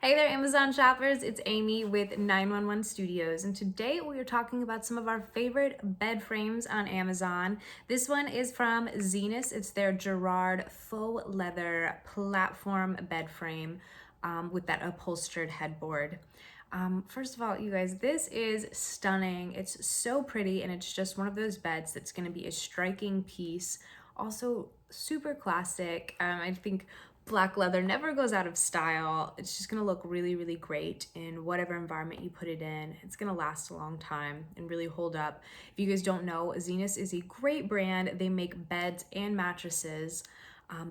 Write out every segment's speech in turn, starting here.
Hey there, Amazon shoppers. It's Amy with 911 Studios, and today we are talking about some of our favorite bed frames on Amazon. This one is from Zinus. It's their Gerard Faux leather platform bed frame with that upholstered headboard. First of all, you guys, this is stunning. It's so pretty, and it's just one of those beds that's going to be a striking piece. Also super classic. I think black leather never goes out of style. It's just gonna look really, really great in whatever environment you put it in. It's gonna last a long time and really hold up. If you guys don't know, Zinus is a great brand. They make beds and mattresses.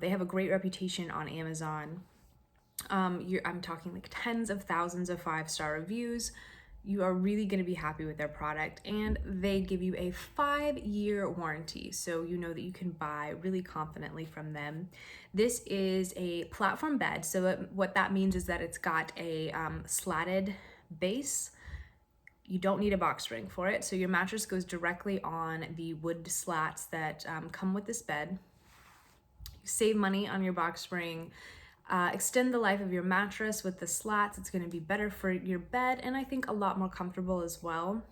They have a great reputation on Amazon. I'm talking like tens of thousands of 5-star reviews. You are really going to be happy with their product, and they give you a 5-year warranty, so you know that you can buy really confidently from them. This is a platform bed, so what that means is that it's got a slatted base. You don't need a box spring for it, so your mattress goes directly on the wood slats that come with this bed. You save money on your box spring. Extend the life of your mattress with the slats. It's going to be better for your bed, and I think a lot more comfortable as well.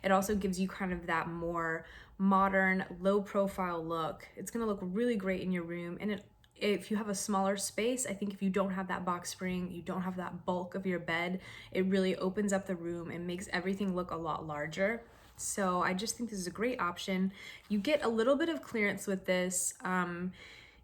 It also gives you kind of that more modern, low profile look. It's going to look really great in your room, and if you have a smaller space, I think if you don't have that box spring, you don't have that bulk of your bed, it really opens up the room and makes everything look a lot larger. So I just think this is a great option. You get a little bit of clearance with this.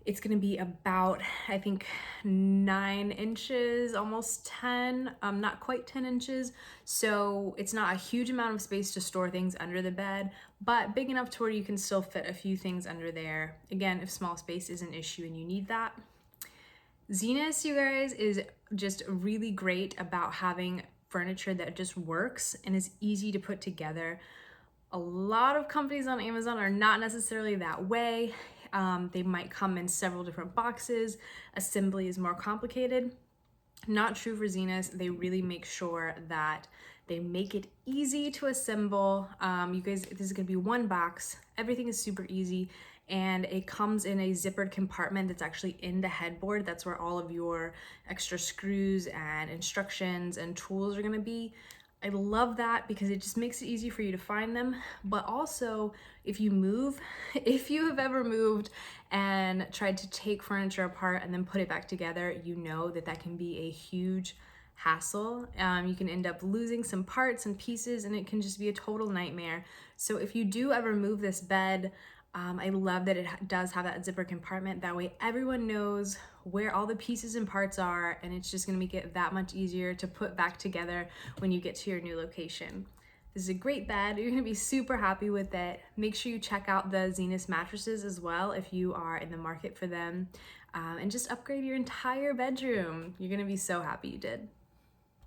It's going to be about, I think, 9 inches, almost 10, not quite 10 inches. So it's not a huge amount of space to store things under the bed, but big enough to where you can still fit a few things under there. Again, if small space is an issue and you need that. Zinus, you guys, is just really great about having furniture that just works and is easy to put together. A lot of companies on Amazon are not necessarily that way. They might come in several different boxes. Assembly is more complicated. Not true for Zinus. They really make sure that they make it easy to assemble. You guys, this is gonna be one box. Everything is super easy, and it comes in a zippered compartment that's actually in the headboard. That's where all of your extra screws and instructions and tools are gonna be. I love that because it just makes it easy for you to find them. But also, if you move, if you have ever moved and tried to take furniture apart and then put it back together, you know that that can be a huge hassle. You can end up losing some parts and pieces, and it can just be a total nightmare. So if you do ever move this bed, I love that it does have that zipper compartment. That way everyone knows where all the pieces and parts are, and it's just gonna make it that much easier to put back together when you get to your new location. This is a great bed. You're gonna be super happy with it. Make sure you check out the Zinus mattresses as well if you are in the market for them, and just upgrade your entire bedroom. You're gonna be so happy you did.